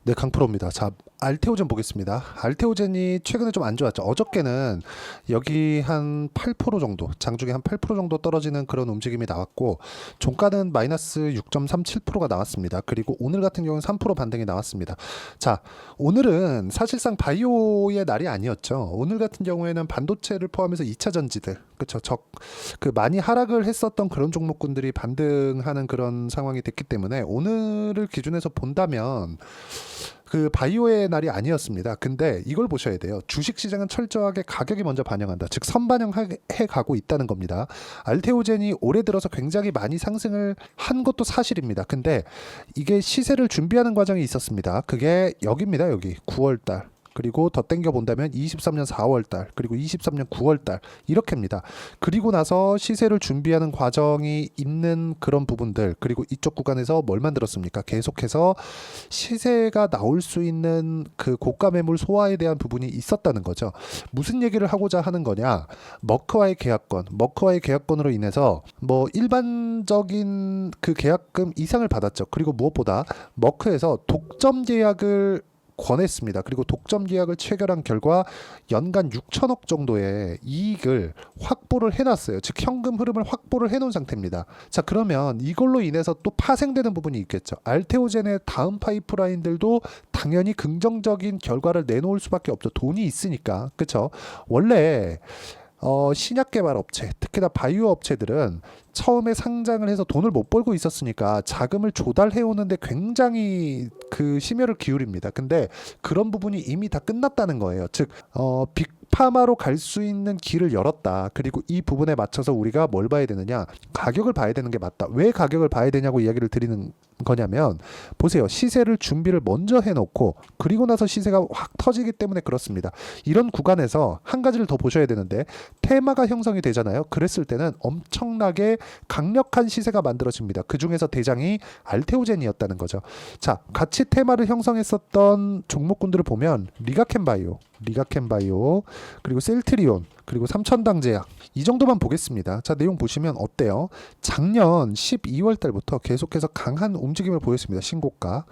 네, 강프로입니다. 자, 알테오젠 보겠습니다. 알테오젠이 최근에 좀 안 좋았죠. 어저께는 여기 한 8% 정도, 장중에 한 8% 정도 떨어지는 그런 움직임이 나왔고, 종가는 마이너스 6.37%가 나왔습니다. 그리고 오늘 같은 경우는 3% 반등이 나왔습니다. 자, 오늘은 사실상 바이오의 날이 아니었죠. 오늘 같은 경우에는 반도체를 포함해서 2차 전지들, 그쵸, 그 많이 하락을 했었던 그런 종목군들이 반등하는 그런 상황이 됐기 때문에 오늘을 기준해서 본다면 그 바이오의 날이 아니었습니다. 근데 이걸 보셔야 돼요. 주식 시장은 철저하게 가격이 먼저 반영한다. 즉 선반영해 가고 있다는 겁니다. 알테오젠이 올해 들어서 굉장히 많이 상승을 한 것도 사실입니다. 근데 이게 시세를 준비하는 과정이 있었습니다. 그게 여기입니다. 여기 9월 달. 그리고 더 땡겨 본다면 23년 4월 달, 그리고 23년 9월 달 이렇게입니다. 그리고 나서 시세를 준비하는 과정이 있는 그런 부분들, 그리고 이쪽 구간에서 뭘 만들었습니까? 계속해서 시세가 나올 수 있는 그 고가 매물 소화에 대한 부분이 있었다는 거죠. 무슨 얘기를 하고자 하는 거냐? 머크와의 계약권으로 인해서 뭐 일반적인 그 계약금 이상을 받았죠. 그리고 무엇보다 머크에서 독점 계약을 권했습니다. 그리고 독점 계약을 체결한 결과 연간 6천억 정도의 이익을 확보를 해놨어요. 즉 현금 흐름을 확보를 해놓은 상태입니다. 자, 그러면 이걸로 인해서 또 파생되는 부분이 있겠죠. 알테오젠의 다음 파이프라인들도 당연히 긍정적인 결과를 내놓을 수밖에 없죠. 돈이 있으니까. 그렇죠? 원래 신약 개발 업체, 특히나 바이오 업체들은 처음에 상장을 해서 돈을 못 벌고 있었으니까 자금을 조달해 오는데 굉장히 그 심혈을 기울입니다. 근데 그런 부분이 이미 다 끝났다는 거예요. 즉, 빅파마로 갈 수 있는 길을 열었다. 그리고 이 부분에 맞춰서 우리가 뭘 봐야 되느냐? 가격을 봐야 되는 게 맞다. 왜 가격을 봐야 되냐고 이야기를 드리는 거냐면, 보세요. 시세를 준비를 먼저 해놓고 그리고 나서 시세가 확 터지기 때문에 그렇습니다. 이런 구간에서 한 가지를 더 보셔야 되는데, 테마가 형성이 되잖아요. 그랬을 때는 엄청나게 강력한 시세가 만들어집니다. 그 중에서 대장이 알테오젠이었다는 거죠. 자, 같이 테마를 형성했었던 종목군들을 보면 리가켄바이오, 그리고 셀트리온, 그리고 삼천당제약, 이 정도만 보겠습니다. 자, 내용 보시면 어때요? 작년 12월 달부터 계속해서 강한 움직임을 보였습니다. 신고가.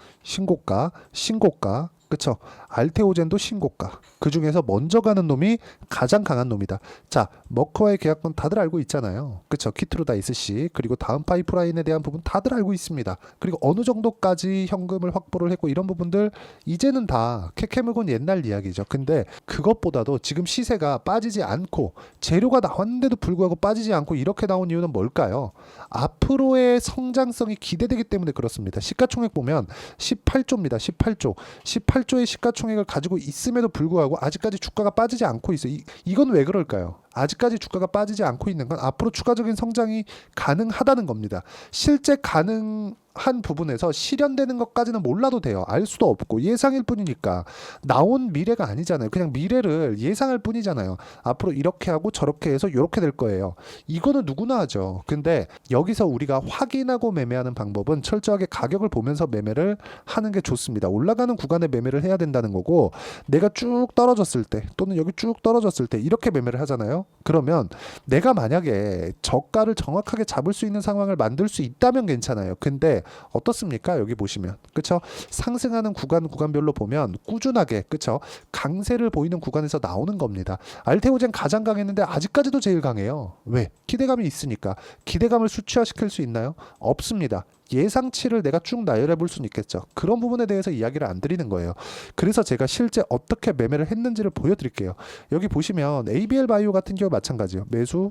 그쵸? 알테오젠도 신고가. 그 중에서 먼저 가는 놈이 가장 강한 놈이다. 자, 머크와의 계약권 다들 알고 있잖아요. 그쵸? 키트루다이스씨, 그리고 다음 파이프라인에 대한 부분 다들 알고 있습니다. 그리고 어느 정도까지 현금을 확보를 했고 이런 부분들 이제는 다 캐캐묵은 옛날 이야기죠. 근데 그것보다도 지금 시세가 빠지지 않고 재료가 나왔는데도 불구하고 빠지지 않고 이렇게 나온 이유는 뭘까요? 앞으로의 성장성이 기대되기 때문에 그렇습니다. 시가총액 보면 18조입니다. 18조의 시가총액을 가지고 있음에도 불구하고 아직까지 주가가 빠지지 않고 있어요. 이건 왜 그럴까요? 아직까지 주가가 빠지지 않고 있는 건 앞으로 추가적인 성장이 가능하다는 겁니다. 실제 가능한 부분에서 실현되는 것까지는 몰라도 돼요. 알 수도 없고 예상일 뿐이니까. 나온 미래가 아니잖아요. 그냥 미래를 예상할 뿐이잖아요. 앞으로 이렇게 하고 저렇게 해서 이렇게 될 거예요. 이거는 누구나 하죠. 근데 여기서 우리가 확인하고 매매하는 방법은 철저하게 가격을 보면서 매매를 하는 게 좋습니다. 올라가는 구간에 매매를 해야 된다는 거고, 내가 쭉 떨어졌을 때 또는 여기 쭉 떨어졌을 때 이렇게 매매를 하잖아요. 그러면 내가 만약에 저가를 정확하게 잡을 수 있는 상황을 만들 수 있다면 괜찮아요. 근데 어떻습니까? 여기 보시면, 그쵸? 상승하는 구간별로 보면 꾸준하게, 그쵸? 강세를 보이는 구간에서 나오는 겁니다. 알테오젠 가장 강했는데 아직까지도 제일 강해요. 왜? 기대감이 있으니까. 기대감을 수치화시킬 수 있나요? 없습니다. 예상치를 내가 쭉 나열해 볼 수는 있겠죠. 그런 부분에 대해서 이야기를 안 드리는 거예요. 그래서 제가 실제 어떻게 매매를 했는지를 보여드릴게요. 여기 보시면 ABL 바이오 같은 경우 마찬가지요. 매수.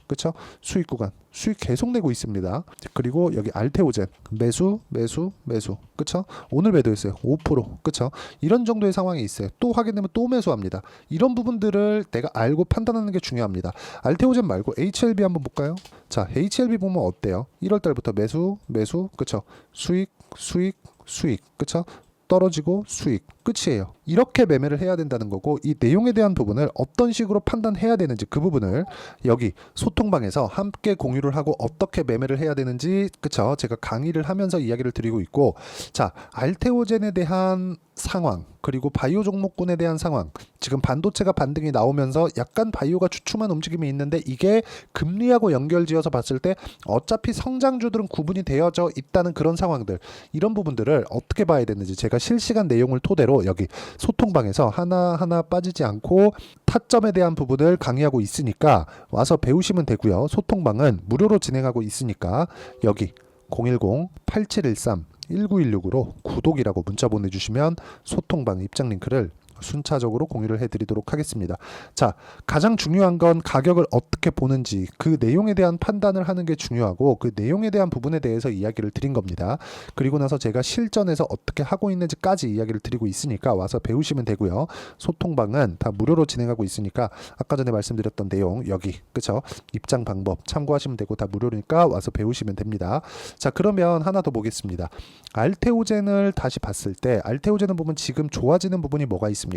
그쵸? 수익 구간. 수익 계속 내고 있습니다. 그리고 여기 알테오젠. 매수. 그쵸? 오늘 매도했어요. 5%. 그쵸? 이런 정도의 상황이 있어요. 또 확인되면 또 매수합니다. 이런 부분들을 내가 알고 판단하는 게 중요합니다. 알테오젠 말고 HLB 한번 볼까요? 자, HLB 보면 어때요? 1월 달부터 매수, 그쵸? 수익, 그쵸? 떨어지고 수익, 끝이에요. 이렇게 매매를 해야 된다는 거고, 이 내용에 대한 부분을 어떤 식으로 판단해야 되는지 그 부분을 여기 소통방에서 함께 공유를 하고 어떻게 매매를 해야 되는지, 그쵸? 제가 강의를 하면서 이야기를 드리고 있고, 자, 알테오젠에 대한 상황, 그리고 바이오 종목군에 대한 상황, 지금 반도체가 반등이 나오면서 약간 바이오가 주춤한 움직임이 있는데 이게 금리하고 연결지어서 봤을 때 어차피 성장주들은 구분이 되어져 있다는 그런 상황들, 이런 부분들을 어떻게 봐야 되는지 제가 실시간 내용을 토대로 여기 소통방에서 하나하나 빠지지 않고 타점에 대한 부분을 강의하고 있으니까 와서 배우시면 되고요. 소통방은 무료로 진행하고 있으니까 여기 010-8713-1916으로 구독이라고 문자 보내주시면 소통방 입장 링크를 순차적으로 공유를 해드리도록 하겠습니다. 자, 가장 중요한 건 가격을 어떻게 보는지, 그 내용에 대한 판단을 하는 게 중요하고 그 내용에 대한 부분에 대해서 이야기를 드린 겁니다. 그리고 나서 제가 실전에서 어떻게 하고 있는지까지 이야기를 드리고 있으니까 와서 배우시면 되고요. 소통방은 다 무료로 진행하고 있으니까 아까 전에 말씀드렸던 내용 여기 그쵸? 입장 방법 참고하시면 되고 다 무료니까 와서 배우시면 됩니다. 자, 그러면 하나 더 보겠습니다. 알테오젠을 다시 봤을 때 알테오젠을 보면 지금 좋아지는 부분이 뭐가 있습니까?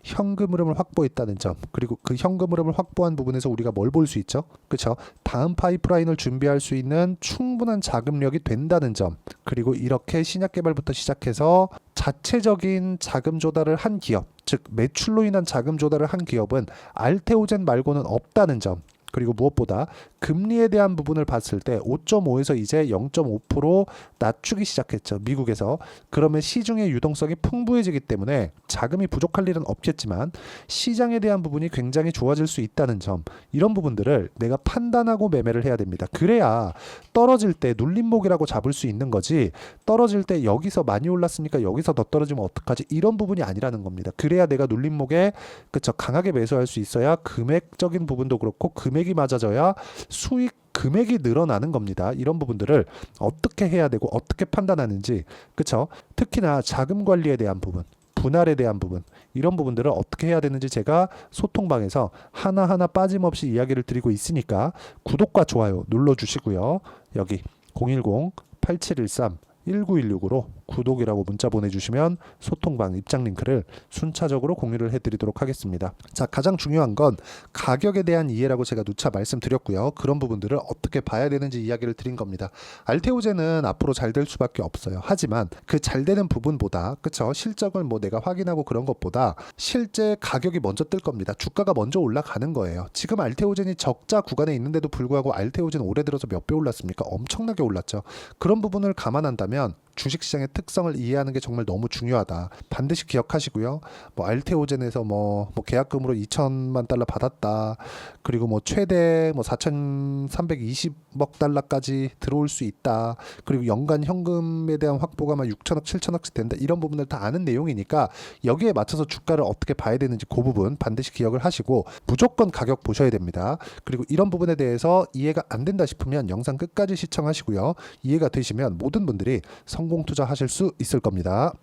현금 흐름을 확보했다는 점, 그리고 그 현금 흐름을 확보한 부분에서 우리가 뭘 볼 수 있죠? 그렇죠? 다음 파이프라인을 준비할 수 있는 충분한 자금력이 된다는 점, 그리고 이렇게 신약 개발부터 시작해서 자체적인 자금 조달을 한 기업, 즉 매출로 인한 자금 조달을 한 기업은 알테오젠 말고는 없다는 점, 그리고 무엇보다 금리에 대한 부분을 봤을 때 5.5에서 이제 0.5% 낮추기 시작했죠. 미국에서. 그러면 시중의 유동성이 풍부해지기 때문에 자금이 부족할 일은 없겠지만 시장에 대한 부분이 굉장히 좋아질 수 있다는 점, 이런 부분들을 내가 판단하고 매매를 해야 됩니다. 그래야 떨어질 때 눌림목이라고 잡을 수 있는 거지, 떨어질 때 여기서 많이 올랐으니까 여기서 더 떨어지면 어떡하지, 이런 부분이 아니라는 겁니다. 그래야 내가 눌림목에 그쵸 강하게 매수할 수 있어야 금액적인 부분도 그렇고 금액이 맞아져야 수익 금액이 늘어나는 겁니다. 이런 부분들을 어떻게 해야 되고 어떻게 판단하는지, 그쵸? 특히나 자금 관리에 대한 부분, 분할에 대한 부분, 이런 부분들을 어떻게 해야 되는지 제가 소통방에서 하나하나 빠짐없이 이야기를 드리고 있으니까 구독과 좋아요 눌러주시고요. 여기 010-8713-1916으로 구독이라고 문자 보내주시면 소통방 입장 링크를 순차적으로 공유를 해드리도록 하겠습니다. 자, 가장 중요한 건 가격에 대한 이해라고 제가 누차 말씀드렸고요. 그런 부분들을 어떻게 봐야 되는지 이야기를 드린 겁니다. 알테오젠은 앞으로 잘 될 수밖에 없어요. 하지만 그 잘 되는 부분보다, 그쵸? 실적을 뭐 내가 확인하고 그런 것보다 실제 가격이 먼저 뜰 겁니다. 주가가 먼저 올라가는 거예요. 지금 알테오젠이 적자 구간에 있는데도 불구하고 알테오젠 올해 들어서 몇 배 올랐습니까? 엄청나게 올랐죠. 그런 부분을 감안한다면 주식시장의 특성을 이해하는 게 정말 너무 중요하다. 반드시 기억하시고요. 뭐 알테오젠에서 뭐 계약금으로 2천만 달러 받았다. 그리고 뭐 최대 뭐 4,320억 달러까지 들어올 수 있다. 그리고 연간 현금에 대한 확보가 막 6천억, 7천억씩 된다. 이런 부분을 다 아는 내용이니까 여기에 맞춰서 주가를 어떻게 봐야 되는지 그 부분 반드시 기억을 하시고 무조건 가격 보셔야 됩니다. 그리고 이런 부분에 대해서 이해가 안 된다 싶으면 영상 끝까지 시청하시고요. 이해가 되시면 모든 분들이 성공 투자하실 수 있을 겁니다.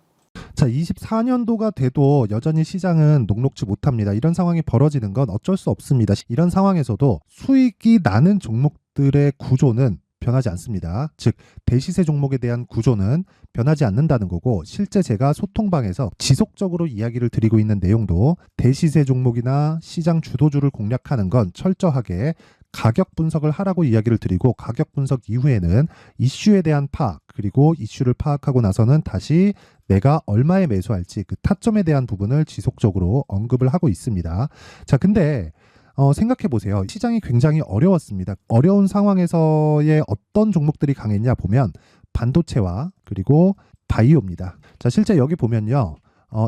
자, 24년도가 돼도 여전히 시장은 녹록지 못합니다. 이런 상황이 벌어지는 건 어쩔 수 없습니다. 이런 상황에서도 수익이 나는 종목들의 구조는 변하지 않습니다. 즉 대시세 종목에 대한 구조는 변하지 않는다는 거고, 실제 제가 소통방에서 지속적으로 이야기를 드리고 있는 내용도 대시세 종목이나 시장 주도주를 공략하는 건 철저하게 가격 분석을 하라고 이야기를 드리고, 가격 분석 이후에는 이슈에 대한 파악, 그리고 이슈를 파악하고 나서는 다시 내가 얼마에 매수할지 그 타점에 대한 부분을 지속적으로 언급을 하고 있습니다. 자, 근데 생각해 보세요. 시장이 굉장히 어려웠습니다. 어려운 상황에서의 어떤 종목들이 강했냐 보면 반도체와 그리고 바이오입니다. 자, 실제 여기 보면요.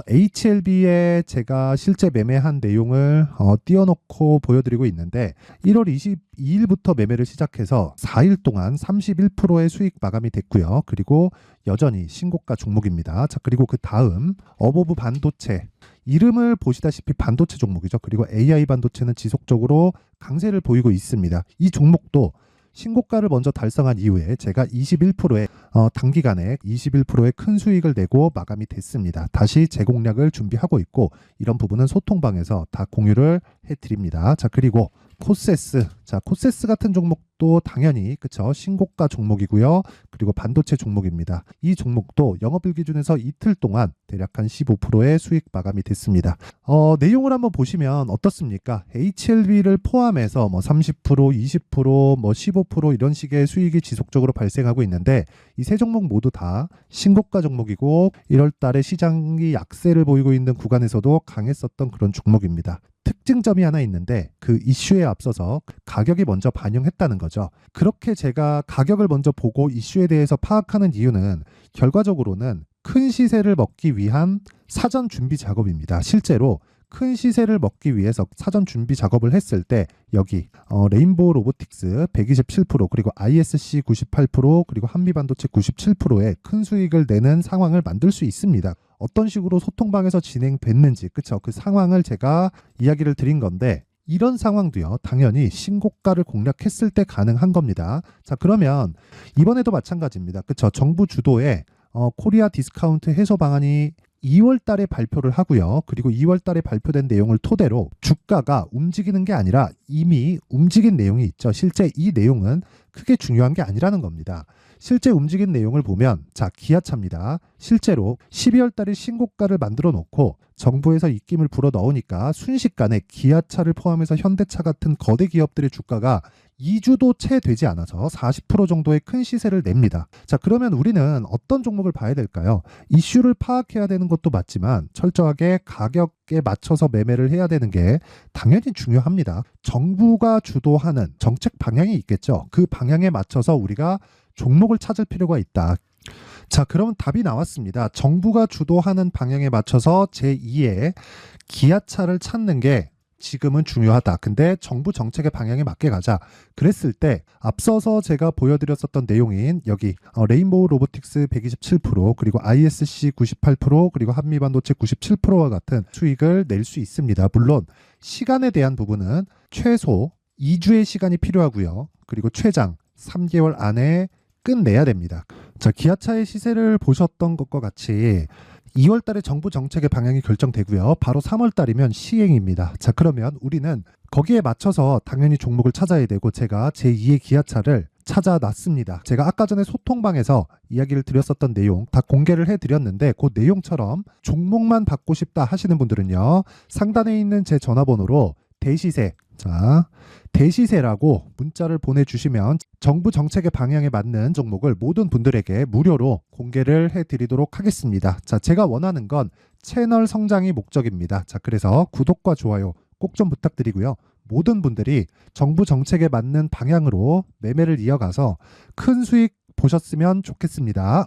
HLB에 제가 실제 매매한 내용을 띄워놓고 보여드리고 있는데 1월 22일부터 매매를 시작해서 4일 동안 31%의 수익 마감이 됐고요. 그리고 여전히 신고가 종목입니다. 자, 그리고 그 다음 어보브 반도체, 이름을 보시다시피 반도체 종목이죠. 그리고 AI 반도체는 지속적으로 강세를 보이고 있습니다. 이 종목도 신고가를 먼저 달성한 이후에 제가 21%의 단기간에 21%의 큰 수익을 내고 마감이 됐습니다. 다시 재공략을 준비하고 있고, 이런 부분은 소통방에서 다 공유를 해드립니다. 자, 그리고 코세스. 자, 코세스 같은 종목도 당연히 그쵸, 신고가 종목이고요. 그리고 반도체 종목입니다. 이 종목도 영업일 기준에서 이틀 동안 대략 한 15%의 수익 마감이 됐습니다. 내용을 한번 보시면 어떻습니까? HLB를 포함해서 뭐 30%, 20%, 뭐 15% 이런 식의 수익이 지속적으로 발생하고 있는데 이 세 종목 모두 다 신고가 종목이고 1월 달에 시장이 약세를 보이고 있는 구간에서도 강했었던 그런 종목입니다. 특징점이 하나 있는데 그 이슈에 앞서서 가격이 먼저 반영했다는 거죠. 그렇게 제가 가격을 먼저 보고 이슈에 대해서 파악하는 이유는 결과적으로는 큰 시세를 먹기 위한 사전 준비 작업입니다. 실제로 큰 시세를 먹기 위해서 사전 준비 작업을 했을 때 여기 레인보우 로보틱스 127% 그리고 ISC 98% 그리고 한미반도체 97%의 큰 수익을 내는 상황을 만들 수 있습니다. 어떤 식으로 소통방에서 진행됐는지 그쵸? 그 상황을 제가 이야기를 드린 건데 이런 상황도요 당연히 신고가를 공략했을 때 가능한 겁니다. 자, 그러면 이번에도 마찬가지입니다. 그쵸? 정부 주도의 코리아 디스카운트 해소 방안이 2월 달에 발표를 하고요. 그리고 2월 달에 발표된 내용을 토대로 주가가 움직이는 게 아니라 이미 움직인 내용이 있죠. 실제 이 내용은 크게 중요한 게 아니라는 겁니다. 실제 움직인 내용을 보면 자, 기아차입니다. 실제로 12월 달에 신고가를 만들어 놓고 정부에서 입김을 불어 넣으니까 순식간에 기아차를 포함해서 현대차 같은 거대 기업들의 주가가 2주도 채 되지 않아서 40% 정도의 큰 시세를 냅니다. 자, 그러면 우리는 어떤 종목을 봐야 될까요? 이슈를 파악해야 되는 것도 맞지만 철저하게 가격에 맞춰서 매매를 해야 되는 게 당연히 중요합니다. 정부가 주도하는 정책 방향이 있겠죠. 그 방향에 맞춰서 우리가 종목을 찾을 필요가 있다. 자, 그럼 답이 나왔습니다. 정부가 주도하는 방향에 맞춰서 제2의 기아차를 찾는 게 지금은 중요하다. 근데 정부 정책의 방향에 맞게 가자. 그랬을 때 앞서서 제가 보여드렸었던 내용인 여기 레인보우 로보틱스 127% 그리고 ISC 98% 그리고 한미반도체 97%와 같은 수익을 낼 수 있습니다. 물론 시간에 대한 부분은 최소 2주의 시간이 필요하고요. 그리고 최장 3개월 안에 끝내야 됩니다. 자, 기아차의 시세를 보셨던 것과 같이 2월 달에 정부 정책의 방향이 결정되고요. 바로 3월 달이면 시행입니다. 자, 그러면 우리는 거기에 맞춰서 당연히 종목을 찾아야 되고 제가 제2의 기아차를 찾아놨습니다. 제가 아까 전에 소통방에서 이야기를 드렸었던 내용 다 공개를 해드렸는데 그 내용처럼 종목만 받고 싶다 하시는 분들은요. 상단에 있는 제 전화번호로 대시세, 자, 대시세라고 문자를 보내주시면 정부 정책의 방향에 맞는 종목을 모든 분들에게 무료로 공개를 해드리도록 하겠습니다. 자, 제가 원하는 건 채널 성장이 목적입니다. 자, 그래서 구독과 좋아요 꼭 좀 부탁드리고요. 모든 분들이 정부 정책에 맞는 방향으로 매매를 이어가서 큰 수익 보셨으면 좋겠습니다.